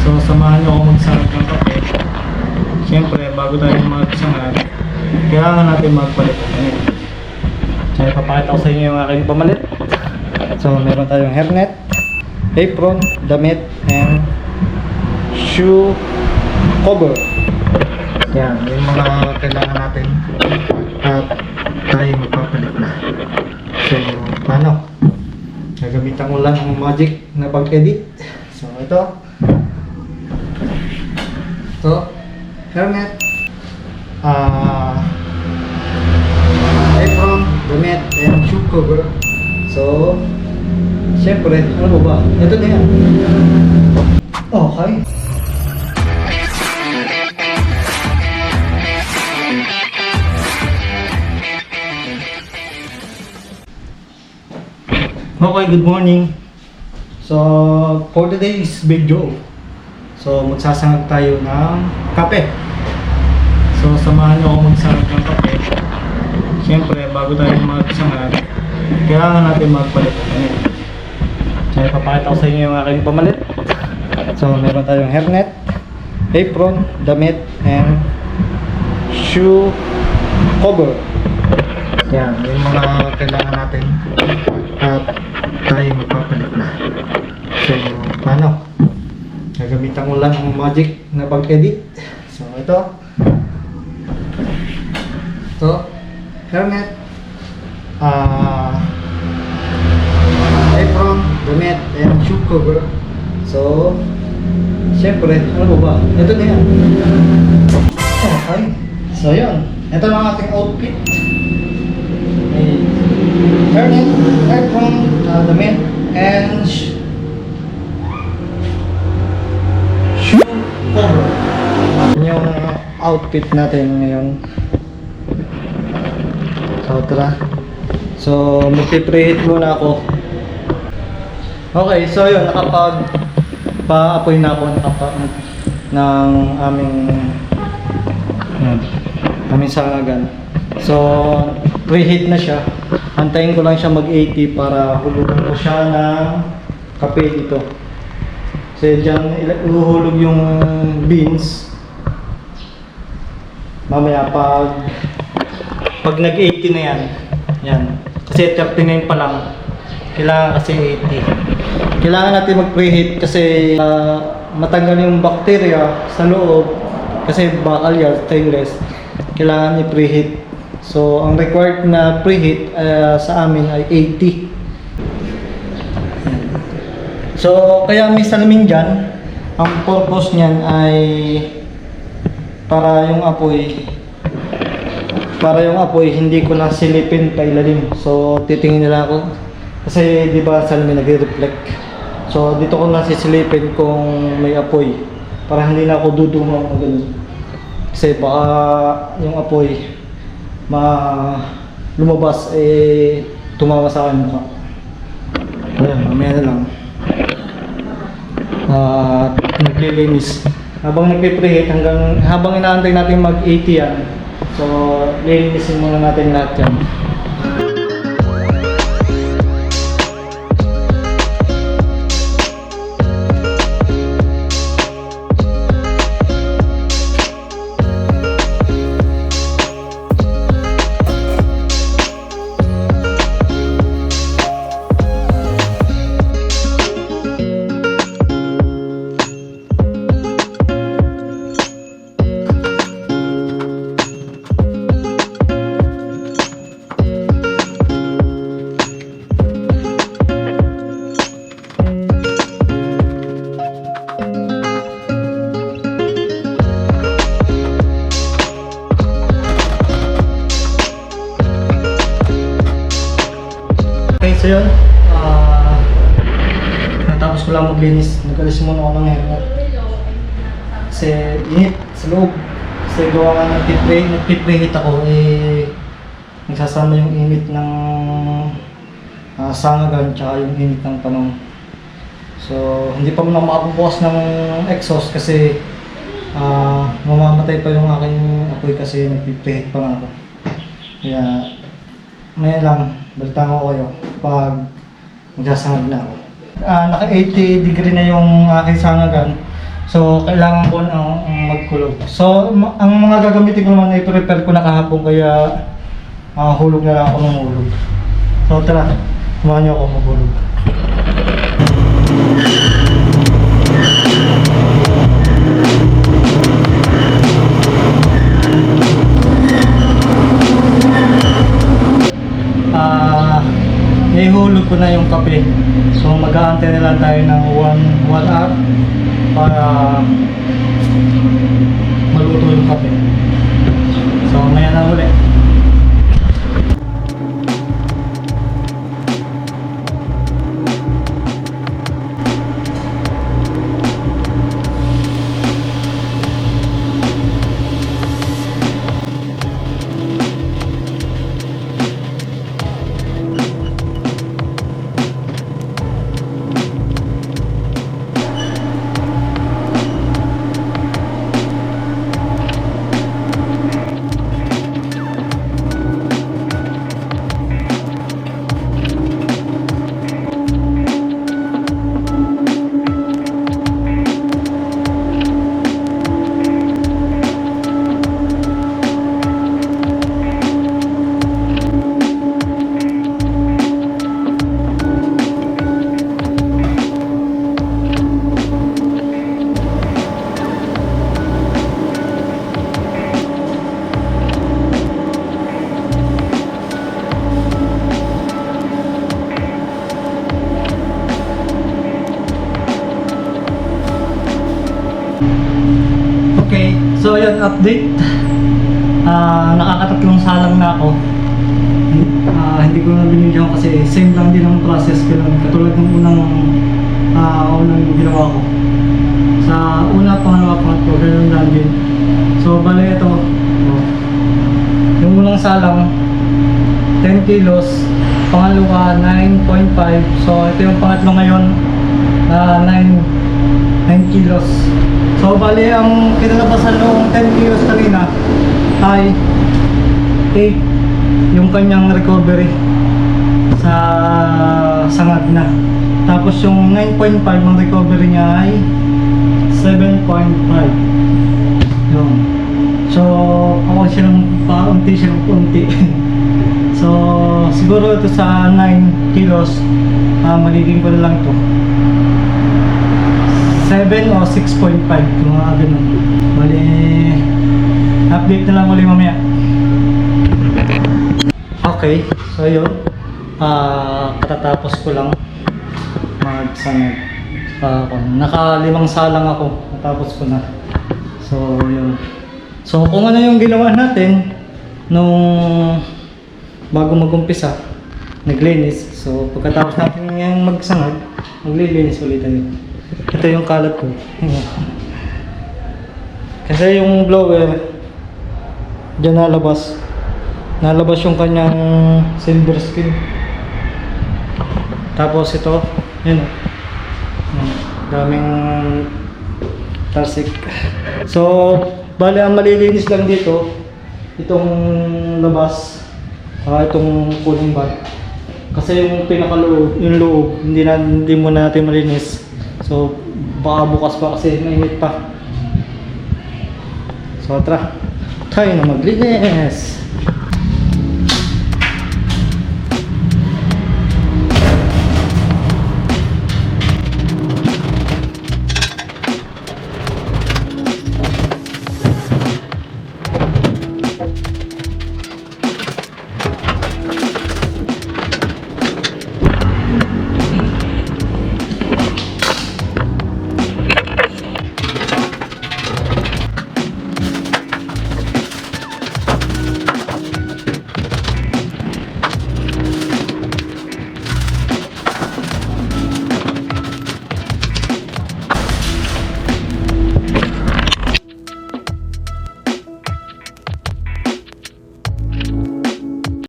So samahan niyo ako magsarap ng kape. Siyempre, bago tayo magsangad, kailangan natin magpalit ng damit. So ipapakita ko sa inyo yung aking pamalit. So meron tayong hairnet, apron, damit, and shoe cover. Yan, yung mga kailangan natin. At tayo magpapalit na. So, paano? Gagamitan ko lang ang magic na pag-edit. So, ito, hairnet, apron, damit, and shoe cover. So, syempre, ano ba? Ito na yan. Okay. Okay, good morning. So, for today's video, so magsasangag tayo ng kape. So, samahan niyo ako magsangag ng kape. Siyempre, bago tayo magsangag, kailangan natin magpalit ng damit. So, ipapakita ko sa inyo yung aking pamalit. So, meron tayong hairnet, apron, damit, and shoe cover. Yan, yung mga kailangan natin. At tayo magpapalit na. So, paano? Gagamitan ko lang ang magic na pag-edit. So, ito, hairnet, apron, damit, and shoe cover. So, syempre, ano ba? Ito na yan. Okay. So, yun. Ito lang ating outfit. Hairnet, apron, damit, and shoe cover. Yan yung outfit natin ngayon. So, tara. So, magpipreheat muna ako. Okay, so yun, nakapag-pa-apoy na ako ng aming sangagan. So, preheat na siya. Antayin ko lang siya mag-80 para hulugan ko siya ng kape dito. Kasi dyan ihuhulog yung beans. Mamaya pag nag-80 na yan. Kasi 39 pa lang. Kailangan kasi 80. Kailangan natin mag-preheat kasi matanggal yung bacteria sa loob. Kasi bakal yan, stainless. Kailangan i-preheat. So, ang required na preheat sa amin ay 80. So, kaya may salamin dyan. Ang purpose niyan ay para yung apoy hindi ko na silipin pa ilalim. So, titingin nila ako. Kasi di ba salamin nagre-reflect. So, dito ko na sisilipin kung may apoy. Para hindi na ako dudungaw o ganun. Kasi baka yung apoy lumabas tumawa sa akin mukha. Ayan, mamaya na lang. Naglilinis. Habang nagpipreheat habang inaantay natin mag-80 yan. So, lilinisin muna natin lahat yan. So yun, natapos ko lang maglinis. Nag-alis muna ako ng hairnet. Kasi init sa loob. Kasi gawa nga nagpipreheat ako, nagsasama yung init ng sangagan tsaka yung init ng panahon. So hindi pa muna makabubukas ng exhaust kasi mamamatay pa yung aking apoy kasi nagpipreheat pa nga ako. Kaya ngayon lang, balitaan ko kayo pag magsasangag na ako. Naka 80 degree na yung aking sangagan. So, kailangan ko na magkulog. So, ang mga gagamitin ko naman ay prepare ko na kahapon kaya hulog na lang ako ng hulog. So, tara, samahan niyo ako maghulog. Ihulog ko na yung kape. So mag-aantay na lang tayo ng 1 hour para maluto yung kape. So maya na ulit. Okay, so yun, update. Nakakatatlong salang na ako. Hindi ko na binigyan kasi same lang din ang process ko lang. Katulad ng unang ginawa ko. Sa una, pangalawa, pangatlo, ganun lang din. So, bale ito. Yung unang salang, 10 kilos. Pangalawa, 9.5. So, ito yung pangatlo ngayon, 9 kilos. So, bali, ang kinalabasan noong 10 kilos kanina ay 8 yung kanyang recovery sa sangad na. Tapos yung 9.5 ng recovery niya ay 7.5. Yun. So, ako siyang paunti. So, siguro ito sa 9 kilos, magiging ko na lang ito. 7 o 6.5, mga ganun. Bali, update na lang ulit mamaya. Okay, so yun. Katatapos ko lang magsangag. Naka-5 salang ako. Natapos ko na. So, yun. So, kung ano yung ginawa natin nung bago mag-umpisa, naglinis. So, pagkatapos natin yung magsangag, maglilinis ulit tayo. Ito yung kalat ko. Kasi yung blower dyan nalabas yung kanyang silver screen. Tapos ito, yun, daming tarsik. So, bali ang malilinis lang dito, itong labas, itong cooling bag. Kasi yung pinakaloob, yung loob, hindi muna natin malinis. So, baka bukas pa kasi mainit pa. So, tara, tayo na maglinis.